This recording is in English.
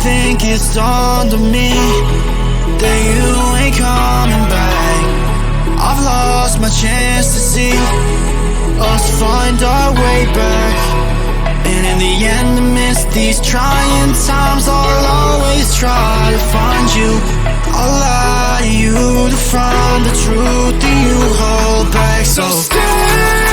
think it's dawned on me that you ain't coming back. I've lost my chance to see us find our way back. And in the end, amidst these trying times, I'll always try to find you. I'll lie to you to find the truth that you hold back. So stay